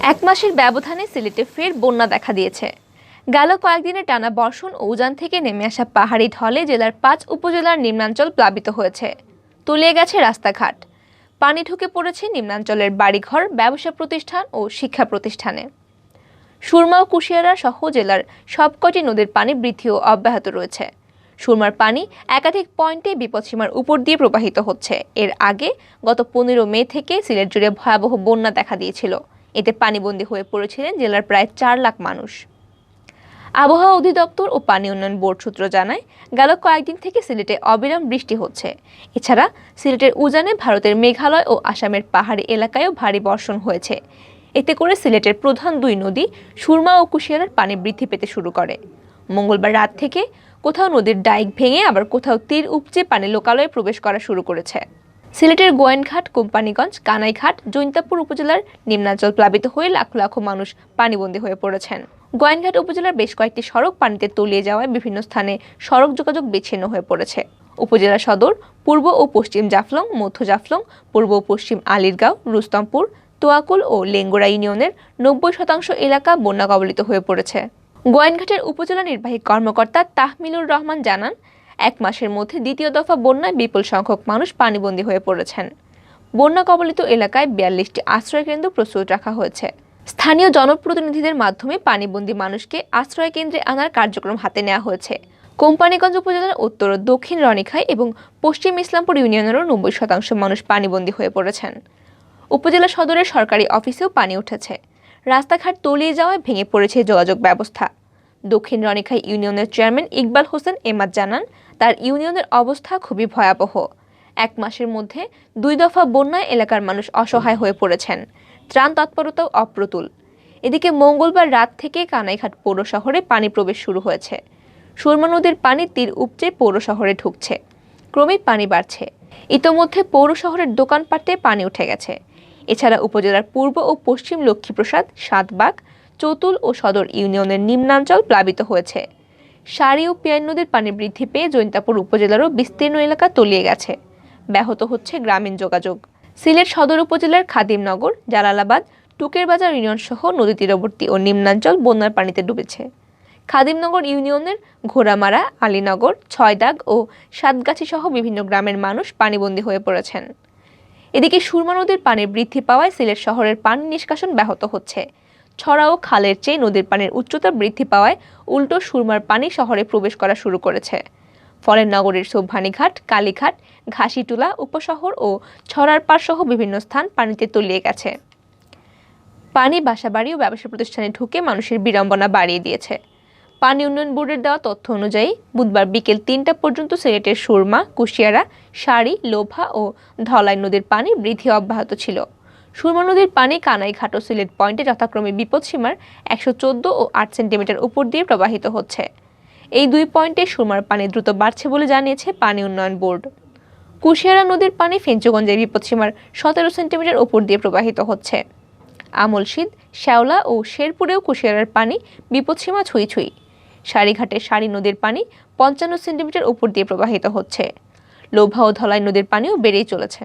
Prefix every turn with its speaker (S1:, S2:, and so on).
S1: এক মাসের ব্যবধানে সিলেটে ফের বন্যা দেখা দিয়েছে। গেল কয়েকদিনে টানা বর্ষণ ও উজান থেকে নেমে আসা পাহাড়ি ঢলে জেলার ৫ উপজেলার নিম্নাঞ্চল প্লাবিত হয়েছে। তলিয়ে গেছে রাস্তাঘাট, পানি ঢুকে পড়েছে নিম্নাঞ্চলের বাড়িঘর, ব্যবসা প্রতিষ্ঠান ও শিক্ষা প্রতিষ্ঠানে। সুরমা ও কুশিয়ারা সহ জেলার সবকটি নদীর পানি বৃদ্ধিও অব্যাহত রয়েছে। সুরমার পানি একাধিক পয়েন্টে বিপদসীমার উপর দিয়ে প্রবাহিত হচ্ছে। এর আগে গত ১৫ মে থেকে সিলেট জুড়ে ভয়াবহ বন্যা দেখা দিয়েছিল। এতে পানিবন্দী হয়ে পড়েছিলেন জেলার প্রায় ৪ লাখ মানুষ। আবহাওয়া অধিদপ্তর ও পানি উন্নয়ন বোর্ড সূত্র জানায়, গেল কয়েকদিন থেকে সিলেটে অবিরাম বৃষ্টি হচ্ছে। এছাড়া সিলেটের উজানে ভারতের মেঘালয় ও আসামের পাহাড়ি এলাকায়ও ভারী বর্ষণ হয়েছে। এতে করে সিলেটের প্রধান দুই নদী সুরমা ও কুশিয়ারার পানি বৃদ্ধি পেতে শুরু করে। মঙ্গলবার রাত থেকে কোথাও নদীর ডাইক ভেঙে আবার কোথাও তীর উপচে পানি লোকালয়ে প্রবেশ করা শুরু করেছে। সিলেটের গোয়েনঘাট, কোম্পানিগঞ্জ, কানাইঘাট, জৈন্তাপুর উপজেলার নিম্নাঞ্চল প্লাবিত হয়ে লাখ লাখ মানুষ পানিবন্দী হয়ে পড়েছেন। গোয়েনঘাট উপজেলার বেশ কয়েকটি সড়ক পানিতে তলিয়ে যাওয়ায় বিভিন্ন স্থানে সড়ক যোগাযোগ বিচ্ছিন্ন হয়ে পড়েছে। উপজেলা সদর, পূর্ব ও পশ্চিম জাফলং, মধ্য জাফলং, পূর্ব ও পশ্চিম আলীরগাঁও, রুস্তমপুর, তোয়াকুল ও লেঙ্গুড়া ইউনিয়নের ৯০% এলাকা বন্যা কবলিত হয়ে পড়েছে। গোয়েনঘাটের উপজেলা নির্বাহী কর্মকর্তা তাহমিলুর রহমান জানান, এক মাসের মধ্যে দ্বিতীয় দফা বন্যায় বিপুল সংখ্যক মানুষ পানিবন্দী হয়ে পড়েছেন। বন্যা কবলিত এলাকায় ৪২টি আশ্রয়কেন্দ্র প্রস্তুত রাখা হয়েছে। স্থানীয় জনপ্রতিনিধিদের মাধ্যমে পানিবন্দী মানুষকে আশ্রয় কেন্দ্রে আনার কার্যক্রম হাতে নেওয়া হয়েছে। কোম্পানিগঞ্জ উপজেলার উত্তর ও দক্ষিণ রনিখাই এবং পশ্চিম ইসলামপুর ইউনিয়নেরও ৯০% মানুষ পানিবন্দী হয়ে পড়েছেন। উপজেলা সদরের সরকারি অফিসেও পানি উঠেছে। রাস্তাঘাট তলিয়ে যাওয়ায় ভেঙে পড়েছে যোগাযোগ ব্যবস্থা। দক্ষিণ রনিখাই ইউনিয়নের চেয়ারম্যান ইকবাল হোসেন এমাদ জানান, তার ইউনিয়নের অবস্থা খুবই ভয়াবহ। এক মাসের মধ্যে ২ দফা বন্যায় এলাকার মানুষ অসহায় হয়ে পড়েছেন। ত্রাণ তৎপরতাও অপ্রতুল। এদিকে মঙ্গলবার রাত থেকে কানাইঘাট পৌর শহরে পানি প্রবেশ শুরু হয়েছে। সুরমা নদীর পানি তীর উপচে পৌর শহরে ঢুকছে। ক্রমেই পানি বাড়ছে। ইতোমধ্যে পৌর শহরের দোকানপাটে পানি উঠে গেছে। এছাড়া উপজেলার পূর্ব ও পশ্চিম লক্ষ্মীপ্রসাদ, সাতবাগ, চতুল ও সদর ইউনিয়নের নিম্নাঞ্চল প্লাবিত হয়েছে। সারি ও পিয়াইন নদীর পানি বৃদ্ধি পেয়ে জৈন্তাপুর উপজেলারও বিস্তীর্ণ এলাকা তলিয়ে গেছে। ব্যাহত হচ্ছে গ্রামীণ যোগাযোগ। সিলেট সদর উপজেলার খাদিমনগর, জালালাবাদ, টুকের বাজার ইউনিয়ন সহ নদী তীরবর্তী ও নিম্নাঞ্চল বন্যার পানিতে ডুবেছে। খাদিমনগর ইউনিয়নের ঘোড়ামারা, আলীনগর, ছয়দাগ ও সাতগাছি সহ বিভিন্ন গ্রামের মানুষ পানিবন্দী হয়ে পড়েছেন। এদিকে সুরমা নদীর পানি বৃদ্ধি পাওয়ায় সিলেট শহরের পানি নিষ্কাশন ব্যাহত হচ্ছে। ছড়া ও খালের চেয়ে নদীর পানির উচ্চতা বৃদ্ধি পাওয়ায় উল্টো সুরমার পানি শহরে প্রবেশ করা শুরু করেছে। ফলে নগরীর সোভানীঘাট, কালীঘাট, ঘাসিটুলা, উপশহর ও ছড়ার পাড় সহ বিভিন্ন স্থান পানিতে তলিয়ে গেছে। পানি বাসাবাড়ি ও ব্যবসা প্রতিষ্ঠানে ঢুকে মানুষের বিড়ম্বনা বাড়িয়ে দিয়েছে। পানি উন্নয়ন বোর্ডের দেওয়া তথ্য অনুযায়ী বুধবার বিকেল ৩টা পর্যন্ত সিলেটের সুরমা, কুশিয়ারা, সারি, লোভা ও ধলাই নদীর পানি বৃদ্ধি অব্যাহত ছিল। সুরমা নদীর পানি কানাইঘাট ও সিলেট পয়েন্টে যথাক্রমে বিপদসীমার ১১৪ ও ৮ সেন্টিমিটার উপর দিয়ে প্রবাহিত হচ্ছে। এই দুই পয়েন্টে সুরমার পানি দ্রুত বাড়ছে বলে জানিয়েছে পানি উন্নয়ন বোর্ড। কুশিয়ারা নদীর পানি ফেঞ্চুগঞ্জের বিপদসীমার ১৭ সেন্টিমিটার উপর দিয়ে প্রবাহিত হচ্ছে। আমলশীদ, শ্যাওলা ও শেরপুরেও কুশিয়ারার পানি বিপদসীমা ছুঁই ছুঁই। সারিঘাটের সারি নদীর পানি ৫৫ সেন্টিমিটার উপর দিয়ে প্রবাহিত হচ্ছে। লোভা ও ধলাই নদীর পানিও বেড়েই চলেছে।